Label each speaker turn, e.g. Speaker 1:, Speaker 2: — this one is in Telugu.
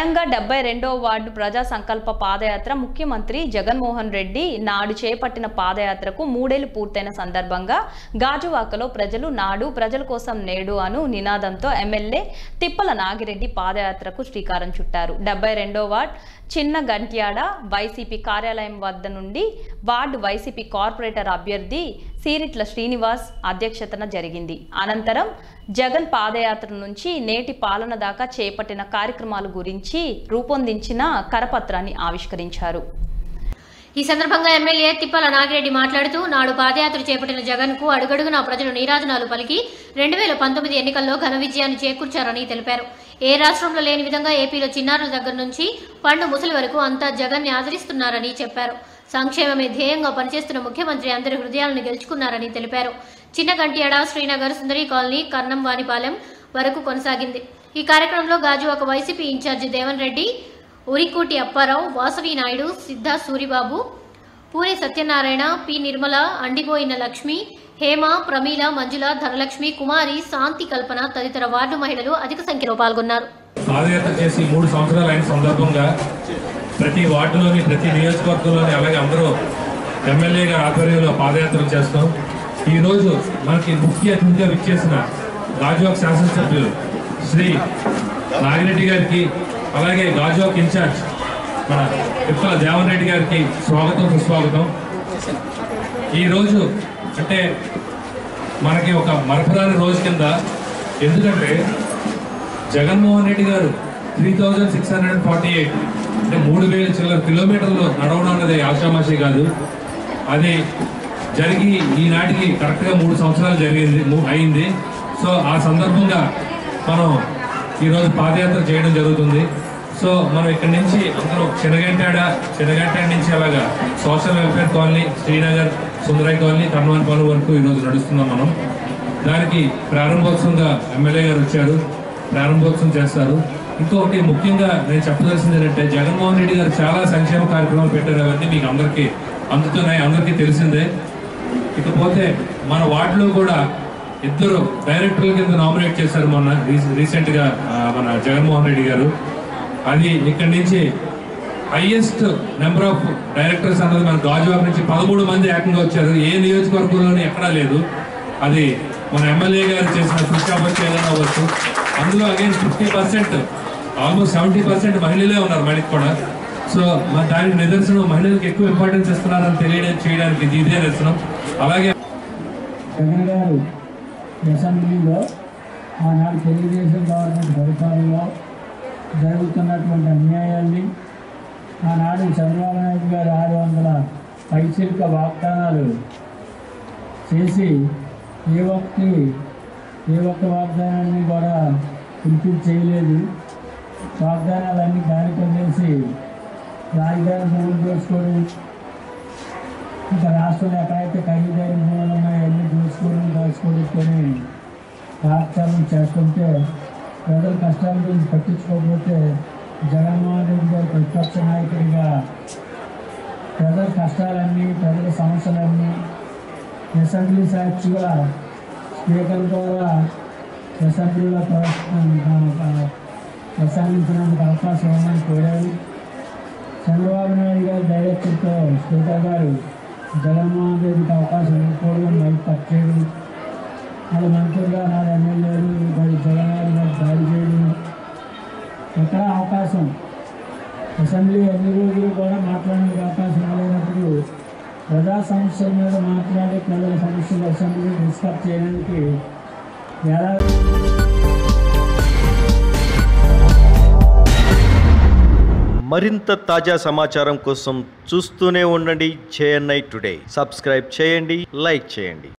Speaker 1: ఘనంగా 72వ వార్డు ప్రజా సంకల్ప పాదయాత్ర ముఖ్యమంత్రి జగన్మోహన్ రెడ్డి నాడు చేపట్టిన పాదయాత్రకు 3 ఏళ్లు పూర్తయిన సందర్భంగా గాజువాకలో ప్రజలు నాడు ప్రజల కోసం నేడు అను నినాదంతో ఎమ్మెల్యే తిప్పల నాగిరెడ్డి పాదయాత్రకు శ్రీకారం చుట్టారు. 72వ వార్డు చిన్న గంట్యాడ వైసీపీ కార్యాలయం వద్ద నుండి వార్డు వైసీపీ కార్పొరేటర్ అభ్యర్థి సీరిట్ల శ్రీనివాస్ అధ్యక్షతన జరిగింది. అనంతరం జగన్ పాదయాత్ర నుంచి నేటి పాలన దాకా చేపట్టిన కార్యక్రమాల గురించి రూపొందించిన కరపత్రాన్ని ఆవిష్కరించారు.
Speaker 2: ఈ సందర్భంగా ఎమ్మెల్యే తిప్పల నాగిరెడ్డి మాట్లాడుతూ నాడు పాదయాత్ర చేపట్టిన జగన్ కు అడుగడుగునా ప్రజలు నీరాజనాలు పలికి 2019 ఎన్నికల్లో ఘన విజయాన్ని చేకూర్చారని తెలిపారు. ఏ రాష్ట్రంలో లేని విధంగా ఏపీలో చిన్నారుల దగ్గర నుంచి పండు ముసలి వరకు అంతా జగన్ ని ఆదరిస్తున్నారని చెప్పారు. సంక్షేమమే ధ్యేయంగా పనిచేస్తున్న ముఖ్యమంత్రి అందరి హృదయాలను గెలుచుకున్నారని తెలిపారు. చిన్న గంట్యాడ, శ్రీనగర్, సుందరి కాలనీ, కర్ణం వానిపాలెం వరకు కొనసాగింది. ఈ కార్యక్రమంలో గాజువాక వైసీపీ ఇన్ఛార్జి దేవన్ రెడ్డి, ఉరికోటి అప్పారావు, వాసవి నాయుడు, సిద్ధ సూరిబాబు, పూరి సత్యనారాయణ, పి నిర్మల, అండిపోయిన లక్ష్మి, హేమ, ప్రమీల, మంజుల, ధనలక్ష్మి, కుమారి, శాంతి, కల్పన తదితర వార్డు మహిళలు అధిక సంఖ్యలో పాల్గొన్నారు.
Speaker 3: పాదయాత్ర చేసి 3 సంవత్సరాలు అయిన సందర్భంగా ప్రతి వార్డులోని ప్రతి నియోజకవర్గంలోని అలాగే అందరూ ఎమ్మెల్యే గారి ఆధ్వర్యంలో పాదయాత్ర చేస్తాం. ఈరోజు మనకి ముఖ్య అతిథిగా విచ్చేసిన గాజువాక శాసనసభ్యులు శ్రీ నాగిరెడ్డి గారికి అలాగే గాజువాక ఇన్ఛార్జ్ మన తిప్పల దేవన్ రెడ్డి గారికి స్వాగతం సుస్వాగతం. ఈరోజు అంటే మనకి ఒక మరపురాని రోజు కింద, ఎందుకంటే జగన్మోహన్ రెడ్డి గారు 3648 అంటే 3000 చిల్లర కిలోమీటర్లు నడవడం అనేది ఆషామాషి కాదు. అది జరిగి ఈనాటికి కరెక్ట్గా 3 సంవత్సరాలు అయింది. సో ఆ సందర్భంగా మనం ఈరోజు పాదయాత్ర చేయడం జరుగుతుంది. సో మనం ఇక్కడి నుంచి అందరూ చిన్నగంటాడ నుంచి అలాగా సోషల్ వెల్ఫేర్ కాలనీ, శ్రీనగర్, సుందరై కాలనీ, కర్ణవానిపాలెం వరకు ఈరోజు నడుస్తున్నాం మనం. దానికి ప్రారంభోత్సవంగా ఎమ్మెల్యే గారు వచ్చారు, ప్రారంభోత్సవం చేస్తారు. ఇంకొకటి ముఖ్యంగా నేను చెప్పదలసింది ఏంటంటే జగన్మోహన్ రెడ్డి గారు చాలా సంక్షేమ కార్యక్రమాలు పెట్టారు. అవన్నీ మీకు అందరికీ అందుతున్నాయి, అందరికీ తెలిసిందే. ఇకపోతే మన వార్డులో కూడా 2 డైరెక్టర్ల కింద నామినేట్ చేశారు మొన్న రీసెంట్గా మన జగన్మోహన్ రెడ్డి గారు. అది ఇక్కడి నుంచి హైయెస్ట్ నెంబర్ ఆఫ్ డైరెక్టర్స్ అన్నది మన గాజువాక నుంచి 13 మంది ఏకంగా వచ్చారు. ఏ నియోజకవర్గంలోనూ ఎక్కడా లేదు. అది మన ఎమ్మెల్యే గారు చేసిన కృషి అవ్వచ్చు, ఏదైనా అవ్వచ్చు. అందులో అగైన్ 50%, ఆల్మోస్ట్ 70% మహిళలే ఉన్నారు మనకి కూడా. సో దానికి నిదర్శనం మహిళలకు ఎక్కువ ఇంపార్టెన్స్ ఇస్తున్నారని చేయడానికి ఇదే నిదర్శనం. అలాగే
Speaker 4: జగన్ గారు అసెంబ్లీలో ఆనాడు తెలుగుదేశం గవర్నమెంట్ పరిపాలనలో జరుగుతున్నటువంటి అన్యాయాన్ని, ఆనాడు చంద్రబాబు నాయుడు గారు 600 పైచిలుక వాగ్దానాలు చేసి ఏ ఒక్క వాగ్దానాన్ని కూడా పూర్తి చేయలేదు. వాగ్దానాలన్నీ దాని కొనేసి రాజధాని భూములు దోచుకోవడం, ఇంకా రాష్ట్రంలో ఎక్కడైతే ఖరీదైన భూములు ఉన్నాయో అన్నీ దోచుకోవడం కార్యక్రమం చేస్తుంటే ప్రజల కష్టాల గురించి పట్టించుకోకపోతే జగన్మోహన్ రెడ్డి గారు ప్రతిపక్ష నాయకుడిగా ప్రజల కష్టాలన్నీ, ప్రజల సమస్యలన్నీ అసెంబ్లీ సాక్షిగా స్పీకర్ ద్వారా అసెంబ్లీలో ప్రసంగించడానికి అవకాశం ఉందని కోరారు. చంద్రబాబు నాయుడు గారి డైరెక్టర్తో స్పీకర్ గారు జగన్మోహన్ రెడ్డికి అవకాశం ఇవ్వకూడదని బయట కట్ చేయడం, వాళ్ళ మంత్రులుగా నా ఎమ్మెల్యేలు జగన్ గారు దాడి చేయడం, ఎక్కడ అవకాశం అసెంబ్లీ అన్ని రోజులు కూడా మాట్లాడడానికి అవకాశం లేనప్పుడు ప్రజా సమస్యల మీద మాట్లాడి ప్రజల సమస్యలు అసెంబ్లీ డిస్కస్ చేయడానికి
Speaker 5: మరింత తాజా సమాచారం కోసం చూస్తూనే ఉండండి JNI టుడే. సబ్స్క్రైబ్ చేయండి, లైక్ చేయండి.